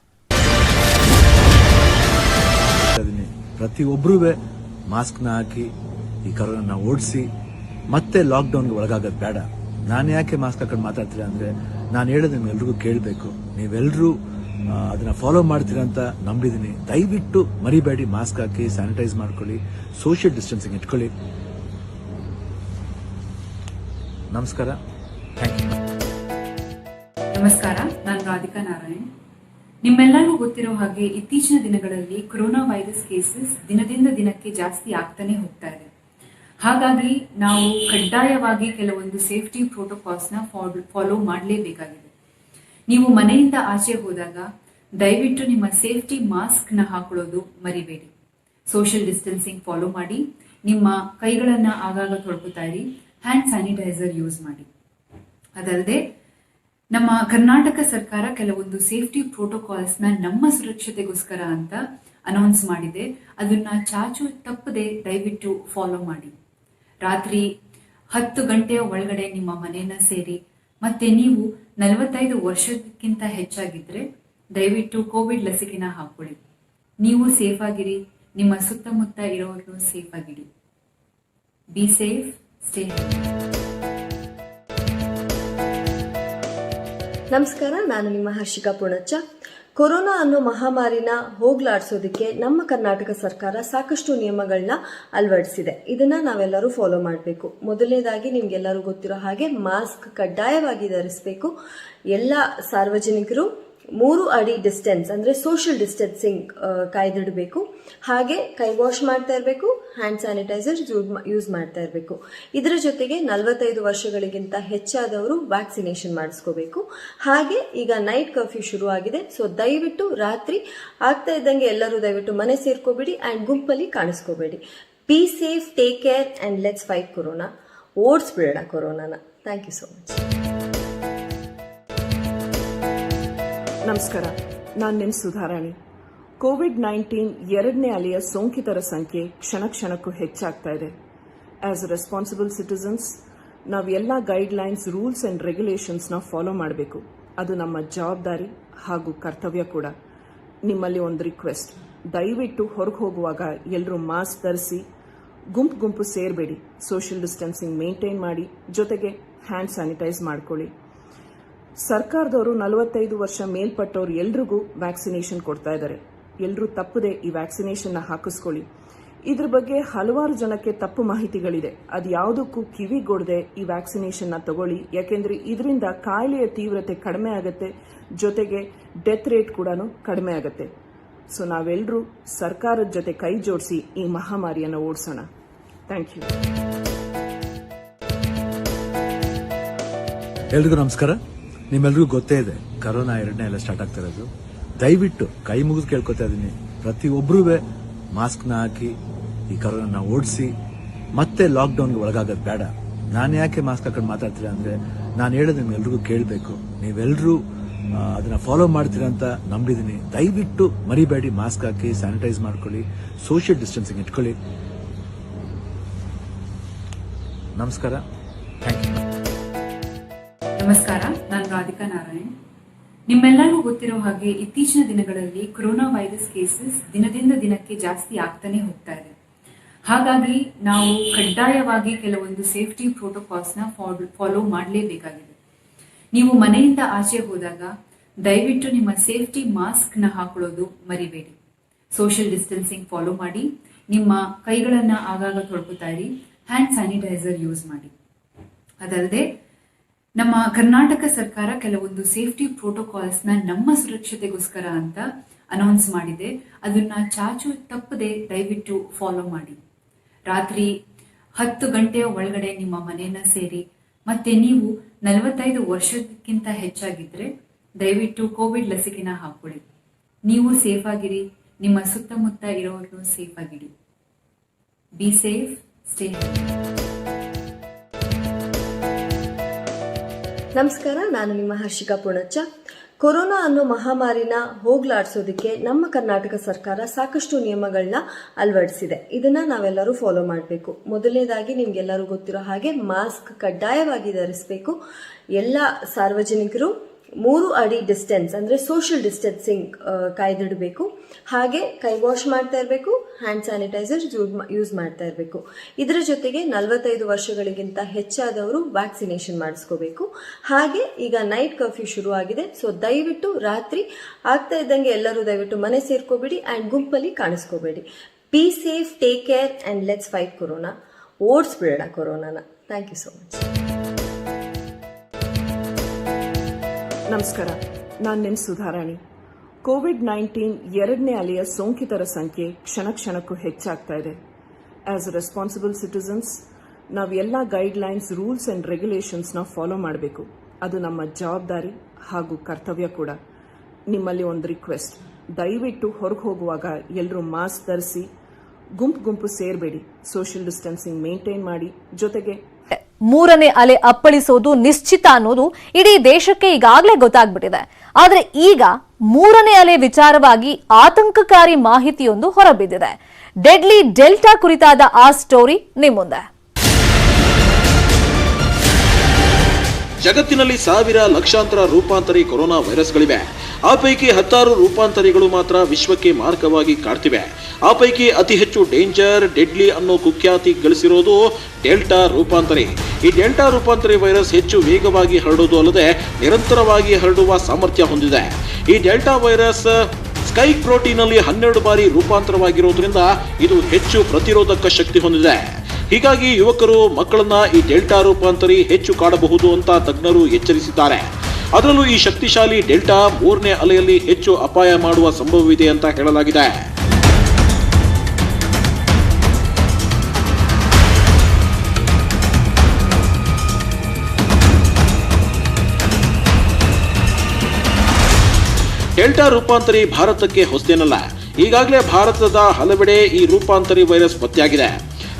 ಪ್ರತಿಯೊಬ್ಬರೂ ಮಾಸ್ಕ್ನ ಹಾಕಿ ಈ ಕರೋನಾ ಓಡಿಸಿ ಮತ್ತೆ ಲಾಕ್ಡೌನ್ಗೆ ಒಳಗಾಗೋದು ಬೇಡ. ನಾನು ಯಾಕೆ ಮಾಸ್ಕ್ ಹಾಕೊಂಡು ಮಾತಾಡ್ತೀರಾ ಅಂದ್ರೆ, ನಾನು ಹೇಳೋದು ನಿಮ್ಗೆಲ್ರಿಗೂ ಕೇಳಬೇಕು. ನೀವೆಲ್ಲರೂ ಅದನ್ನ ಫಾಲೋ ಮಾಡ್ತೀರಾ ಅಂತ ನಂಬಿದ್ದೀನಿ. ದಯವಿಟ್ಟು ಮರಿಬೇಡಿ, ಮಾಸ್ಕ್ ಹಾಕಿ, ಸ್ಯಾನಿಟೈಸ್ ಮಾಡ್ಕೊಳ್ಳಿ, ಸೋಷಿಯಲ್ ಡಿಸ್ಟೆನ್ಸಿಂಗ್ ಇಟ್ಕೊಳ್ಳಿ. ನಮಸ್ಕಾರ, ಥ್ಯಾಂಕ್ ಯು. ನಮಸ್ಕಾರ, ನಾನು ರಾಧಿಕಾ ನಾರಾಯಣ್. ನಿಮ್ಮೆಲ್ಲರಿಗೂ ಗೊತ್ತಿರೋ ಹಾಗೆ ಇತ್ತೀಚಿನ ದಿನಗಳಲ್ಲಿ ಕೊರೋನಾ ವೈರಸ್ ಕೇಸಸ್ ದಿನದಿಂದ ದಿನಕ್ಕೆ ಜಾಸ್ತಿ ಆಗ್ತಾನೆ ಹೋಗ್ತಾ ಇದೆ. ಹಾಗಾಗಿ ನಾವು ಕಡ್ಡಾಯವಾಗಿ ಕೆಲವೊಂದು ಸೇಫ್ಟಿ ಪ್ರೋಟೋಕಾಲ್ಸ್ನ ಫಾಲೋ ಮಾಡಲೇಬೇಕಾಗಿದೆ. ನೀವು ಮನೆಯಿಂದ ಆಚೆ ಹೋದಾಗ ದಯವಿಟ್ಟು ನಿಮ್ಮ ಸೇಫ್ಟಿ ಮಾಸ್ಕ್ನ ಹಾಕೊಳ್ಳೋದು ಮರಿಬೇಡಿ. ಸೋಷಿಯಲ್ ಡಿಸ್ಟೆನ್ಸಿಂಗ್ ಫಾಲೋ ಮಾಡಿ, ನಿಮ್ಮ ಕೈಗಳನ್ನ ಆಗಾಗ ತೊಳ್ಕೊತಾ ಇರಿ, ಹ್ಯಾಂಡ್ ಸ್ಯಾನಿಟೈಸರ್ ಯೂಸ್ ಮಾಡಿ. ಅದಲ್ಲದೆ ನಮ್ಮ ಕರ್ನಾಟಕ ಸರ್ಕಾರ ಕೆಲವೊಂದು ಸೇಫ್ಟಿ ಪ್ರೋಟೋಕಾಲ್ಸ್ನ ನಮ್ಮ ಸುರಕ್ಷತೆಗೋಸ್ಕರ ಅಂತ ಅನೌನ್ಸ್ ಮಾಡಿದೆ. ಅದನ್ನ ಚಾಚು ತಪ್ಪದೆ ದಯವಿಟ್ಟು ಫಾಲೋ ಮಾಡಿ. ರಾತ್ರಿ 10 ಗಂಟೆಯ ಒಳಗಡೆ ನಿಮ್ಮ ಮನೆಯನ್ನ ಸೇರಿ, ಮತ್ತೆ ನೀವು 45 ವರ್ಷಕ್ಕಿಂತ ಹೆಚ್ಚಾಗಿದ್ರೆ ದಯವಿಟ್ಟು ಕೋವಿಡ್ ಲಸಿಕೆನ ಹಾಕೊಳ್ಳಿ. ನೀವು ಸೇಫ್ ಆಗಿರಿ, ನಿಮ್ಮ ಸುತ್ತಮುತ್ತ ಇರೋರ್ನು ಸೇಫ್ ಆಗಿಡಿ. Be safe, stay. ನಮಸ್ಕಾರ, ನಾನು ನಿಮ್ಮ ಹರ್ಷಿಕಾ ಪುಣಚ್ಚ. ಕೊರೋನಾ ಅನ್ನೋ ಮಹಾಮಾರಿನ ಹೋಗ್ಲಾಡ್ಸೋದಕ್ಕೆ ನಮ್ಮ ಕರ್ನಾಟಕ ಸರ್ಕಾರ ಸಾಕಷ್ಟು ನಿಯಮಗಳನ್ನ ಅಳವಡಿಸಿದೆ. ಇದನ್ನ ನಾವೆಲ್ಲರೂ ಫಾಲೋ ಮಾಡಬೇಕು. ಮೊದಲನೇದಾಗಿ ನಿಮ್ಗೆಲ್ಲರೂ ಗೊತ್ತಿರೋ ಹಾಗೆ ಮಾಸ್ಕ್ ಕಡ್ಡಾಯವಾಗಿ ಧರಿಸಬೇಕು. ಎಲ್ಲ ಸಾರ್ವಜನಿಕರು 3 ಅಡಿ ಡಿಸ್ಟೆನ್ಸ್ ಅಂದ್ರೆ ಸೋಷಿಯಲ್ ಡಿಸ್ಟೆನ್ಸಿಂಗ್ ಕಾಯ್ದಿಡಬೇಕು. ಹಾಗೆ ಕೈ ವಾಶ್ ಮಾಡ್ತಾ ಇರಬೇಕು, ಹ್ಯಾಂಡ್ ಸ್ಯಾನಿಟೈಸರ್ ಯೂಸ್ ಮಾಡ್ತಾ ಇರಬೇಕು. ಇದರ ಜೊತೆಗೆ 45 ವರ್ಷಗಳಿಗಿಂತ ಹೆಚ್ಚಾದವರು ವ್ಯಾಕ್ಸಿನೇಷನ್ ಮಾಡಿಸ್ಕೋಬೇಕು. ಹಾಗೆ ಈಗ ನೈಟ್ ಕರ್ಫ್ಯೂ ಶುರು ಆಗಿದೆ. ಸೊ ದಯವಿಟ್ಟು ರಾತ್ರಿ ಆಗ್ತಾ ಇದ್ದಂಗೆ ಎಲ್ಲರೂ ದಯವಿಟ್ಟು ಮನೆ ಸೇರ್ಕೋಬೇಡಿ ಅಂಡ್ ಗುಂಪಲ್ಲಿ ಕಾಣಿಸ್ಕೋಬೇಡಿ. Be safe, take care and let's fight corona. ಓಡಿಸ್ಬಿಡೋಣ ಕೊರೋನಾನ. Thank you so much. ನಮಸ್ಕಾರ, ನಾನು ನಿಮ್ಮ ಸುಧಾರಾಣಿ. ಕೋವಿಡ್-19 2ನೇ ಅಲೆಯ ಸೋಂಕಿತರ ಸಂಖ್ಯೆ ಕ್ಷಣ ಕ್ಷಣಕ್ಕೂ ಹೆಚ್ಚಾಗ್ತಾ ಇದೆ. ಆಸ್ ಅ ರೆಸ್ಪಾನ್ಸಿಬಲ್ ಸಿಟಿಸನ್ಸ್ ನಾವೆಲ್ಲ ಗೈಡ್ಲೈನ್ಸ್, ರೂಲ್ಸ್ ಅಂಡ್ ರೆಗ್ಯುಲೇಷನ್ಸ್ನ ಫಾಲೋ ಮಾಡಬೇಕು. ಅದು ನಮ್ಮ ಜವಾಬ್ದಾರಿ ಹಾಗೂ ಕರ್ತವ್ಯ ಕೂಡ. ನಿಮ್ಮಲ್ಲಿ ಒಂದು ರಿಕ್ವೆಸ್ಟ್, ದಯವಿಟ್ಟು ಹೊರಗೆ ಹೋಗುವಾಗ ಎಲ್ಲರೂ ಮಾಸ್ಕ್ ಧರಿಸಿ, ಗುಂಪು ಸೇರಬೇಡಿ, ಸೋಷಿಯಲ್ ಡಿಸ್ಟೆನ್ಸಿಂಗ್ ಮೇಂಟೈನ್ ಮಾಡಿ, ಜೊತೆಗೆ ಹ್ಯಾಂಡ್ ಸ್ಯಾನಿಟೈಸ್ ಮಾಡ್ಕೊಳ್ಳಿ. ಸರ್ಕಾರದವರು 45 ವರ್ಷ ಮೇಲ್ಪಟ್ಟವರು ಎಲ್ರಿಗೂ ವ್ಯಾಕ್ಸಿನೇಷನ್ ಕೊಡ್ತಾ ಇದ್ದಾರೆ. ಎಲ್ಲರೂ ತಪ್ಪದೆ ಈ ವ್ಯಾಕ್ಸಿನೇಷನ್ನ ಹಾಕಿಸ್ಕೊಳ್ಳಿ. ಇದ್ರ ಬಗ್ಗೆ ಹಲವಾರು ಜನಕ್ಕೆ ತಪ್ಪು ಮಾಹಿತಿಗಳಿದೆ. ಅದು ಯಾವುದಕ್ಕೂ ಕಿವಿಗೊಡದೆ ಈ ವ್ಯಾಕ್ಸಿನೇಷನ್ ತಗೊಳ್ಳಿ, ಯಾಕೆಂದ್ರೆ ಇದರಿಂದ ಕಾಯಿಲೆಯ ತೀವ್ರತೆ ಕಡಿಮೆ ಆಗುತ್ತೆ, ಜೊತೆಗೆ ಡೆತ್ ರೇಟ್ ಕೂಡ ಕಡಿಮೆ ಆಗುತ್ತೆ. ಸೊ ನಾವೆಲ್ಲರೂ ಸರ್ಕಾರದ ಜೊತೆ ಕೈ ಜೋಡಿಸಿ ಈ ಮಹಾಮಾರಿಯನ್ನು ಓಡಿಸೋಣ. Thank you. ಎಲ್ರಿಗೂ ನಮಸ್ಕಾರ. ನಿಮ್ಮೆಲ್ರಿಗೂ ಗೊತ್ತೇ ಇದೆ ಕರೋನಾ 2ನೇ ಅಲೆ ಸ್ಟಾರ್ಟ್ ಆಗ್ತಾ ಇರೋದು. ದಯವಿಟ್ಟು ಕೈ ಮುಗಿದು ಕೇಳ್ಕೊತಾ ಇದ್ದೀನಿ, ಪ್ರತಿಯೊಬ್ಬರೂ ಮಾಸ್ಕ್ನ ಹಾಕಿ ಈ ಕರೋನಾ ಓಡಿಸಿ ಮತ್ತೆ ಲಾಕ್ಡೌನ್ಗೆ ಒಳಗಾಗೋದು ಬೇಡ. ನಾನು ಯಾಕೆ ಮಾಸ್ಕ್ ಹಾಕೊಂಡು ಮಾತಾಡ್ತೀರಾ ಅಂದ್ರೆ, ನಾನು ಹೇಳೋದು ನಿಮ್ಗೆಲ್ರಿಗೂ ಕೇಳಬೇಕು. ನೀವೆಲ್ಲರೂ ಅದನ್ನ ಫಾಲೋ ಮಾಡ್ತೀರಾ ಅಂತ ನಂಬಿದ್ದೀನಿ. ದಯವಿಟ್ಟು ಮರಿಬೇಡಿ, ಮಾಸ್ಕ್ ಹಾಕಿ, ಸ್ಯಾನಿಟೈಸ್ ಮಾಡ್ಕೊಳ್ಳಿ, ಸೋಷಿಯಲ್ ಡಿಸ್ಟೆನ್ಸಿಂಗ್ ಇಟ್ಕೊಳ್ಳಿ. ನಮಸ್ಕಾರ. Thank you. ನಮಸ್ಕಾರ, ನಾನು ರಾಧಿಕಾ ನಾರಾಯಣ್. ನಿಮ್ಮೆಲ್ಲರಿಗೂ ಗೊತ್ತಿರೋ ಹಾಗೆ ಇತ್ತೀಚಿನ ದಿನಗಳಲ್ಲಿ ಕೊರೋನಾ ವೈರಸ್ ಕೇಸಸ್ ದಿನದಿಂದ ದಿನಕ್ಕೆ ಜಾಸ್ತಿ ಆಗ್ತಾನೆ ಹೋಗ್ತಾ ಇದೆ. ಹಾಗಾಗಿ ನಾವು ಕಡ್ಡಾಯವಾಗಿ ಕೆಲವೊಂದು ಸೇಫ್ಟಿ ಪ್ರೋಟೋಕಾಲ್ಸ್ನ ಫಾಲೋ ಮಾಡಲೇಬೇಕಾಗಿದೆ. ನೀವು ಮನೆಯಿಂದ ಆಚೆ ಹೋದಾಗ ದಯವಿಟ್ಟು ನಿಮ್ಮ ಸೇಫ್ಟಿ ಮಾಸ್ಕ್ನ ಹಾಕೊಳ್ಳೋದು ಮರಿಬೇಡಿ. ಸೋಷಿಯಲ್ ಡಿಸ್ಟೆನ್ಸಿಂಗ್ ಫಾಲೋ ಮಾಡಿ, ನಿಮ್ಮ ಕೈಗಳನ್ನು ಆಗಾಗ ತೊಳ್ಕೊತಾ ಇರಿ, ಹ್ಯಾಂಡ್ ಸ್ಯಾನಿಟೈಸರ್ ಯೂಸ್ ಮಾಡಿ. ಅದಲ್ಲದೆ ನಮ್ಮ ಕರ್ನಾಟಕ ಸರ್ಕಾರ ಕೆಲವೊಂದು ಸೇಫ್ಟಿ ಪ್ರೋಟೋಕಾಲ್ಸ್ನ ನಮ್ಮ ಸುರಕ್ಷತೆಗೋಸ್ಕರ ಅಂತ ಅನೌನ್ಸ್ ಮಾಡಿದೆ. ಅದನ್ನ ಚಾಚು ತಪ್ಪದೆ ದಯವಿಟ್ಟು ಫಾಲೋ ಮಾಡಿ. ರಾತ್ರಿ 10 ಗಂಟೆಯ ಒಳಗಡೆ ನಿಮ್ಮ ಮನೆಯನ್ನ ಸೇರಿ, ಮತ್ತೆ ನೀವು 45 ವರ್ಷಕ್ಕಿಂತ ಹೆಚ್ಚಾಗಿದ್ರೆ ದಯವಿಟ್ಟು ಕೋವಿಡ್ ಲಸಿಕೆನ ಹಾಕೊಳ್ಳಿ. ನೀವು ಸೇಫ್ ಆಗಿರಿ, ನಿಮ್ಮ ಸುತ್ತಮುತ್ತ ಇರೋರ್ನು ಸೇಫ್ ಆಗಿಡಿ. Be safe, stay healthy. ನಮಸ್ಕಾರ, ನಾನು ನಿಮ್ಮ ಹರ್ಷಿಕಾ ಪುಣಚ್ಚ. ಕೊರೋನಾ ಅನ್ನೋ ಮಹಾಮಾರಿನ ಹೋಗ್ಲಾಡ್ಸೋದಕ್ಕೆ ನಮ್ಮ ಕರ್ನಾಟಕ ಸರ್ಕಾರ ಸಾಕಷ್ಟು ನಿಯಮಗಳನ್ನ ಅಳವಡಿಸಿದೆ. ಇದನ್ನ ನಾವೆಲ್ಲರೂ ಫಾಲೋ ಮಾಡಬೇಕು. ಮೊದಲನೇದಾಗಿ ನಿಮ್ಗೆಲ್ಲರೂ ಗೊತ್ತಿರೋ ಹಾಗೆ ಮಾಸ್ಕ್ ಕಡ್ಡಾಯವಾಗಿ ಧರಿಸಬೇಕು. ಎಲ್ಲ ಸಾರ್ವಜನಿಕರು 3 ಅಡಿ ಡಿಸ್ಟೆನ್ಸ್ ಅಂದ್ರೆ ಸೋಷಿಯಲ್ ಡಿಸ್ಟೆನ್ಸಿಂಗ್ ಕಾಯ್ದಿಡಬೇಕು. ಹಾಗೆ ಕೈ ವಾಶ್ ಮಾಡ್ತಾ ಇರಬೇಕು, ಹ್ಯಾಂಡ್ ಸ್ಯಾನಿಟೈಸರ್ ಯೂಸ್ ಮಾಡ್ತಾ ಇರಬೇಕು. ಇದರ ಜೊತೆಗೆ 45 ವರ್ಷಗಳಿಗಿಂತ ಹೆಚ್ಚಾದವರು ವ್ಯಾಕ್ಸಿನೇಷನ್ ಮಾಡಿಸ್ಕೋಬೇಕು. ಹಾಗೆ ಈಗ ನೈಟ್ ಕರ್ಫ್ಯೂ ಶುರು ಆಗಿದೆ. ಸೊ ದಯವಿಟ್ಟು ರಾತ್ರಿ ಆಗ್ತಾ ಇದ್ದಂಗೆ ಎಲ್ಲರೂ ದಯವಿಟ್ಟು ಮನೆ ಸೇರ್ಕೋಬೇಡಿ ಅಂಡ್ ಗುಂಪಲ್ಲಿ ಕಾಣಿಸ್ಕೋಬೇಡಿ. Be safe, take care and let's fight corona. ಓಡಿಸ್ಬಿಡೋಣ ಕೊರೋನಾನ. Thank you so much. ನಮಸ್ಕಾರ, ನಾನು ನಿಮ್ಮ ಸುಧಾರಾಣಿ. ಕೋವಿಡ್-19 2ನೇ ಅಲೆಯ ಸೋಂಕಿತರ ಸಂಖ್ಯೆ ಕ್ಷಣಕ್ಕೂ ಹೆಚ್ಚಾಗ್ತಾ ಇದೆ. ಆಸ್ ಅ ರೆಸ್ಪಾನ್ಸಿಬಲ್ ಸಿಟಿಸನ್ಸ್ ನಾವು ಎಲ್ಲ ಗೈಡ್ಲೈನ್ಸ್, ರೂಲ್ಸ್ ಅಂಡ್ ರೆಗ್ಯುಲೇಷನ್ಸ್ನ ಫಾಲೋ ಮಾಡಬೇಕು. ಅದು ನಮ್ಮ ಜವಾಬ್ದಾರಿ ಹಾಗೂ ಕರ್ತವ್ಯ ಕೂಡ. ನಿಮ್ಮಲ್ಲಿ ಒಂದು ರಿಕ್ವೆಸ್ಟ್, ದಯವಿಟ್ಟು ಹೊರಗೆ ಹೋಗುವಾಗ ಎಲ್ಲರೂ ಮಾಸ್ಕ್ ಧರಿಸಿ, ಗುಂಪು ಸೇರಬೇಡಿ, ಸೋಷಿಯಲ್ ಡಿಸ್ಟೆನ್ಸಿಂಗ್ ಮೇಂಟೈನ್ ಮಾಡಿ. ಜೊತೆಗೆ 3ನೇ ಅಲೆ ಅಪ್ಪಳಿಸೋದು ನಿಶ್ಚಿತ ಅನ್ನೋದು ಇಡೀ ದೇಶಕ್ಕೆ ಈಗಾಗಲೇ ಗೊತ್ತಾಗ್ಬಿಟ್ಟಿದೆ. ಆದ್ರೆ ಈಗ 3ನೇ ಅಲೆ ವಿಚಾರವಾಗಿ ಆತಂಕಕಾರಿ ಮಾಹಿತಿಯೊಂದು ಹೊರಬಿದ್ದಿದೆ. ಡೆಡ್ಲಿ ಡೆಲ್ಟಾ ಕುರಿತಾದ ಆ ಸ್ಟೋರಿ ನಿಮ್ಮ ಮುಂದೆ. ಜಗತ್ತಿನಲ್ಲಿ ಸಾವಿರ ಲಕ್ಷಾಂತರ ರೂಪಾಂತರಿ ಕೊರೋನಾ ವೈರಸ್ಗಳಿವೆ. ಆ ಪೈಕಿ 16 ರೂಪಾಂತರಿಗಳು ಮಾತ್ರ ವಿಶ್ವಕ್ಕೆ ಮಾರಕವಾಗಿ ಕಾಡ್ತಿವೆ. ಆ ಪೈಕಿ ಅತಿ ಹೆಚ್ಚು ಡೇಂಜರ್, ಡೆಡ್ಲಿ ಅನ್ನೋ ಕುಖ್ಯಾತಿ ಗಳಿಸಿರೋದು ಡೆಲ್ಟಾ ರೂಪಾಂತರಿ. ಈ ಡೆಲ್ಟಾ ರೂಪಾಂತರಿ ವೈರಸ್ ಹೆಚ್ಚು ವೇಗವಾಗಿ ಹರಡುವುದು ಅಲ್ಲದೆ ನಿರಂತರವಾಗಿ ಹರಡುವ ಸಾಮರ್ಥ್ಯ ಹೊಂದಿದೆ. ಈ ಡೆಲ್ಟಾ ವೈರಸ್ ಸ್ಪೈಕ್ ಪ್ರೋಟೀನ್ ಅಲ್ಲಿ 12 ಬಾರಿ ರೂಪಾಂತರವಾಗಿರೋದ್ರಿಂದ ಇದು ಹೆಚ್ಚು ಪ್ರತಿರೋಧಕ ಶಕ್ತಿ ಹೊಂದಿದೆ. ಹೀಗಾಗಿ ಯುವಕರು, ಮಕ್ಕಳನ್ನ ಈ ಡೆಲ್ಟಾ ರೂಪಾಂತರಿ ಹೆಚ್ಚು ಕಾಡಬಹುದು ಅಂತ ತಜ್ಞರು ಎಚ್ಚರಿಸಿದ್ದಾರೆ. ಅದರಲ್ಲೂ ಈ ಶಕ್ತಿಶಾಲಿ ಡೆಲ್ಟಾ 3ನೇ ಅಲೆಯಲ್ಲಿ ಹೆಚ್ಚು ಅಪಾಯ ಮಾಡುವ ಸಂಭವವಿದೆ ಅಂತ ಹೇಳಲಾಗಿದೆ. ಡೆಲ್ಟಾ ರೂಪಾಂತರಿ ಭಾರತಕ್ಕೆ ಹೊಸದೇನಲ್ಲ. ಈಗಾಗಲೇ ಭಾರತದ ಹಲವೆಡೆ ಈ ರೂಪಾಂತರಿ ವೈರಸ್ ಪತ್ತೆಯಾಗಿದೆ.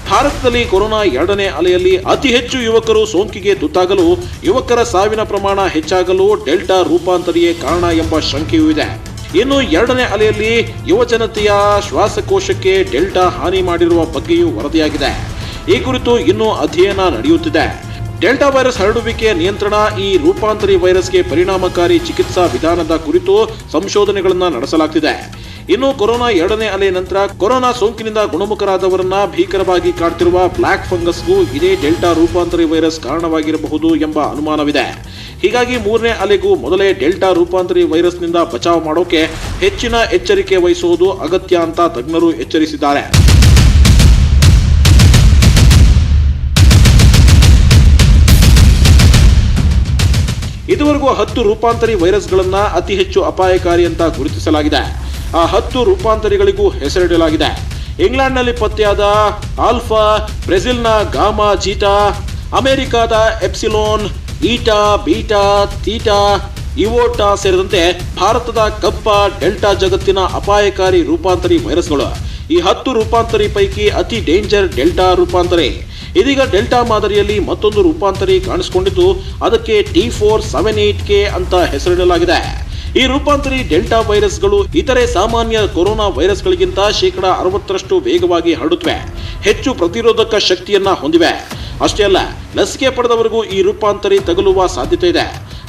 ಭಾರತದಲ್ಲಿ ಕೊರೋನಾ 2ನೇ ಅಲೆಯಲ್ಲಿ ಅತಿ ಹೆಚ್ಚು ಯುವಕರು ಸೋಂಕಿಗೆ ತುತ್ತಾಗಲು, ಯುವಕರ ಸಾವಿನ ಪ್ರಮಾಣ ಹೆಚ್ಚಾಗಲು ಡೆಲ್ಟಾ ರೂಪಾಂತರಿಯೇ ಕಾರಣ ಎಂಬ ಶಂಕೆಯೂ ಇದೆ. ಇನ್ನು 2ನೇ ಅಲೆಯಲ್ಲಿ ಯುವಜನತೆಯ ಶ್ವಾಸಕೋಶಕ್ಕೆ ಡೆಲ್ಟಾ ಹಾನಿ ಮಾಡಿರುವ ಬಗ್ಗೆಯೂ ವರದಿಯಾಗಿದೆ. ಈ ಕುರಿತು ಇನ್ನೂ ಅಧ್ಯಯನ ನಡೆಯುತ್ತಿದೆ. ಡೆಲ್ಟಾ ವೈರಸ್ ಹರಡುವಿಕೆ ನಿಯಂತ್ರಣ, ಈ ರೂಪಾಂತರಿ ವೈರಸ್ಗೆ ಪರಿಣಾಮಕಾರಿ ಚಿಕಿತ್ಸಾ ವಿಧಾನದ ಕುರಿತು ಸಂಶೋಧನೆಗಳನ್ನು ನಡೆಸಲಾಗುತ್ತಿದೆ. ಇನ್ನು ಕೊರೋನಾ 2ನೇ ಅಲೆ ನಂತರ ಕೊರೋನಾ ಸೋಂಕಿನಿಂದ ಗುಣಮುಖರಾದವರನ್ನ ಭೀಕರವಾಗಿ ಕಾಡ್ತಿರುವ ಬ್ಲಾಕ್ ಫಂಗಸ್ಗೂ ಇದೇ ಡೆಲ್ಟಾ ರೂಪಾಂತರಿ ವೈರಸ್ ಕಾರಣವಾಗಿರಬಹುದು ಎಂಬ ಅನುಮಾನವಿದೆ. ಹೀಗಾಗಿ 3ನೇ ಅಲೆಗೂ ಮೊದಲೇ ಡೆಲ್ಟಾ ರೂಪಾಂತರಿ ವೈರಸ್ನಿಂದ ಬಚಾವ್ ಮಾಡೋಕೆ ಹೆಚ್ಚಿನ ಎಚ್ಚರಿಕೆ ವಹಿಸುವುದು ಅಗತ್ಯ ಅಂತ ತಜ್ಞರು ಎಚ್ಚರಿಸಿದ್ದಾರೆ. ಇದುವರೆಗೂ 10 ರೂಪಾಂತರಿ ವೈರಸ್ಗಳನ್ನ ಅತಿ ಹೆಚ್ಚು ಅಪಾಯಕಾರಿ ಅಂತ ಗುರುತಿಸಲಾಗಿದೆ. ಆ 10 ರೂಪಾಂತರಿಗಳಿಗೂ ಹೆಸರಿಡಲಾಗಿದೆ. ಇಂಗ್ಲೆಂಡ್ನಲ್ಲಿ ಪತ್ತೆಯಾದ ಆಲ್ಫಾ, ಬ್ರೆಜಿಲ್ನ ಗಾಮಾ ಜೀಟಾ, ಅಮೆರಿಕಾದ ಎಪ್ಸಿಲೋನ್, ಈಟಾ, ಬೀಟಾ, ತೀಟಾ, ಇವೋಟಾ ಸೇರಿದಂತೆ ಭಾರತದ ಕಪ್ಪ, ಡೆಲ್ಟಾ ಜಗತ್ತಿನ ಅಪಾಯಕಾರಿ ರೂಪಾಂತರಿ ವೈರಸ್ಗಳು. ಈ 10 ರೂಪಾಂತರಿ ಪೈಕಿ ಅತಿ ಡೇಂಜರ್ ಡೆಲ್ಟಾ ರೂಪಾಂತರಿ. ಇದೀಗ ಡೆಲ್ಟಾ ಮಾದರಿಯಲ್ಲಿ ಮತ್ತೊಂದು ರೂಪಾಂತರಿ ಕಾಣಿಸಿಕೊಂಡಿದ್ದು ಅದಕ್ಕೆ T478K ಅಂತ ಹೆಸರಿಡಲಾಗಿದೆ. ಈ ರೂಪಾಂತರಿ ಡೆಲ್ಟಾ ವೈರಸ್ಗಳು ಇತರೆ ಸಾಮಾನ್ಯ ಕೊರೋನಾ ವೈರಸ್ಗಳಿಗಿಂತ 60% ವೇಗವಾಗಿ ಹರಡುತ್ತವೆ, ಹೆಚ್ಚು ಪ್ರತಿರೋಧಕ ಶಕ್ತಿಯನ್ನ ಹೊಂದಿವೆ. ಅಷ್ಟೇ ಅಲ್ಲ, ಲಸಿಕೆ ಪಡೆದವರಿಗೂ ಈ ರೂಪಾಂತರಿ ತಗುಲುವ ಸಾಧ್ಯತೆ ಇದೆ.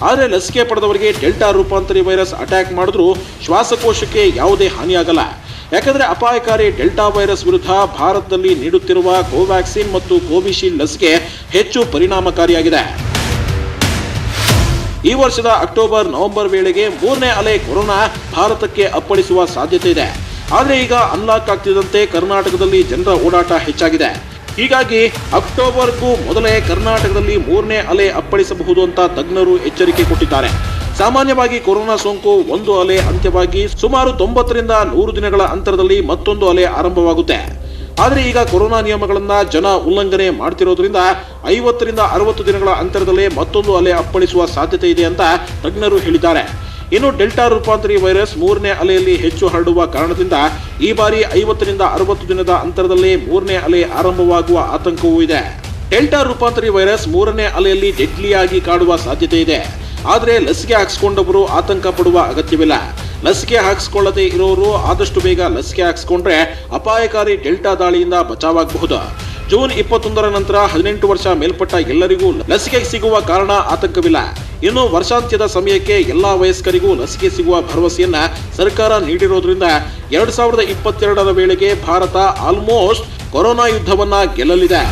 ಆದರೆ ಲಸಿಕೆ ಪಡೆದವರಿಗೆ ಡೆಲ್ಟಾ ರೂಪಾಂತರಿ ವೈರಸ್ ಅಟ್ಯಾಕ್ ಮಾಡಿದ್ರೂ ಶ್ವಾಸಕೋಶಕ್ಕೆ ಯಾವುದೇ ಹಾನಿಯಾಗಲ್ಲ. ಯಾಕಂದ್ರೆ ಅಪಾಯಕಾರಿ ಡೆಲ್ಟಾ ವೈರಸ್ ವಿರುದ್ಧ ಭಾರತದಲ್ಲಿ ನೀಡುತ್ತಿರುವ ಕೋವ್ಯಾಕ್ಸಿನ್ ಮತ್ತು ಕೋವಿಶೀಲ್ಡ್ ಲಸಿಕೆ ಹೆಚ್ಚು ಪರಿಣಾಮಕಾರಿಯಾಗಿದೆ. ಈ ವರ್ಷದ ಅಕ್ಟೋಬರ್, ನವೆಂಬರ್ ವೇಳೆಗೆ 3ನೇ ಅಲೆ ಕೊರೋನಾ ಭಾರತಕ್ಕೆ ಅಪ್ಪಳಿಸುವ ಸಾಧ್ಯತೆ ಇದೆ. ಆದರೆ ಈಗ ಅನ್ಲಾಕ್ ಆಗ್ತಿದ್ದಂತೆ ಕರ್ನಾಟಕದಲ್ಲಿ ಜನರ ಓಡಾಟ ಹೆಚ್ಚಾಗಿದೆ. ಹೀಗಾಗಿ ಅಕ್ಟೋಬರ್ಗೂ ಮೊದಲೇ ಕರ್ನಾಟಕದಲ್ಲಿ 3ನೇ ಅಲೆ ಅಪ್ಪಳಿಸಬಹುದು ಅಂತ ತಜ್ಞರು ಎಚ್ಚರಿಕೆ ಕೊಟ್ಟಿದ್ದಾರೆ. ಸಾಮಾನ್ಯವಾಗಿ ಕೊರೋನಾ ಸೋಂಕು ಒಂದು ಅಲೆ ಅಂತ್ಯವಾಗಿ ಸುಮಾರು 90 ರಿಂದ 100 ದಿನಗಳ ಅಂತರದಲ್ಲಿ ಮತ್ತೊಂದು ಅಲೆ ಆರಂಭವಾಗುತ್ತೆ. ಆದರೆ ಈಗ ಕೊರೋನಾ ನಿಯಮಗಳನ್ನ ಜನ ಉಲ್ಲಂಘನೆ ಮಾಡ್ತಿರೋದ್ರಿಂದ 50 ರಿಂದ 60 ದಿನಗಳ ಅಂತರದಲ್ಲೇ ಮತ್ತೊಂದು ಅಲೆ ಅಪ್ಪಳಿಸುವ ಸಾಧ್ಯತೆ ಇದೆ ಅಂತ ತಜ್ಞರು ಹೇಳಿದ್ದಾರೆ. ಇನ್ನು ಡೆಲ್ಟಾ ರೂಪಾಂತರಿ ವೈರಸ್ 3ನೇ ಅಲೆಯಲ್ಲಿ ಹೆಚ್ಚು ಹರಡುವ ಕಾರಣದಿಂದ ಈ ಬಾರಿ 50 ರಿಂದ 60 ದಿನದ ಅಂತರದಲ್ಲೇ 3ನೇ ಅಲೆ ಆರಂಭವಾಗುವ ಆತಂಕವೂ ಇದೆ. ಡೆಲ್ಟಾ ರೂಪಾಂತರಿ ವೈರಸ್ 3ನೇ ಅಲೆಯಲ್ಲಿ ಡೆಡ್ಲಿಯಾಗಿ ಕಾಡುವ ಸಾಧ್ಯತೆ ಇದೆ. ಆದರೆ ಲಸಿಕೆ ಹಾಕಿಸಿಕೊಂಡವರು ಆತಂಕ ಪಡುವ ಅಗತ್ಯವಿಲ್ಲ. ಲಸಿಕೆ ಹಾಕಿಸಿಕೊಳ್ಳದೆ ಇರೋರು ಆದಷ್ಟು ಬೇಗ ಲಸಿಕೆ ಹಾಕಿಸಿಕೊಂಡ್ರೆ ಅಪಾಯಕಾರಿ ಡೆಲ್ಟಾ ದಾಳಿಯಿಂದ ಬಚಾವಾಗಬಹುದು. ಜೂನ್ 21ರ ನಂತರ 18 ವರ್ಷ ಮೇಲ್ಪಟ್ಟ ಎಲ್ಲರಿಗೂ ಲಸಿಕೆ ಸಿಗುವ ಕಾರಣ ಆತಂಕವಿಲ್ಲ. ಇನ್ನು ವರ್ಷಾಂತ್ಯದ ಸಮಯಕ್ಕೆ ಎಲ್ಲಾ ವಯಸ್ಕರಿಗೂ ಲಸಿಕೆ ಸಿಗುವ ಭರವಸೆಯನ್ನ ಸರ್ಕಾರ ನೀಡಿರೋದ್ರಿಂದ 2022ರ ವೇಳೆಗೆ ಭಾರತ ಆಲ್ಮೋಸ್ಟ್ ಕೊರೋನಾ ಯುದ್ಧವನ್ನ ಗೆಲ್ಲಲಿದೆ.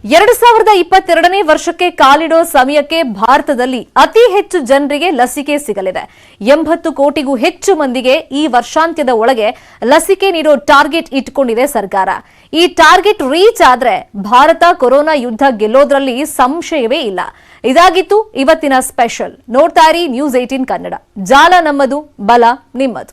2022ನೇ ವರ್ಷಕ್ಕೆ ಕಾಲಿಡೋ ಸಮಯಕ್ಕೆ ಭಾರತದಲ್ಲಿ ಅತಿ ಹೆಚ್ಚು ಜನರಿಗೆ ಲಸಿಕೆ ಸಿಗಲಿದೆ. 80 ಕೋಟಿಗೂ ಹೆಚ್ಚು ಮಂದಿಗೆ ಈ ವರ್ಷಾಂತ್ಯದ ಒಳಗೆ ಲಸಿಕೆ ನೀಡೋ ಟಾರ್ಗೆಟ್ ಇಟ್ಕೊಂಡಿದೆ ಸರ್ಕಾರ. ಈ ಟಾರ್ಗೆಟ್ ರೀಚ್ ಆದ್ರೆ ಭಾರತ ಕೊರೋನಾ ಯುದ್ಧ ಗೆಲ್ಲೋದ್ರಲ್ಲಿ ಸಂಶಯವೇ ಇಲ್ಲ. ಇದಾಗಿತ್ತು ಇವತ್ತಿನ ಸ್ಪೆಷಲ್. ನೋಡ್ತಾ ಇರಿ ನ್ಯೂಸ್ 18 ಕನ್ನಡ. ಜಾಲ ನಮ್ಮದು, ಬಲ ನಿಮ್ಮದು.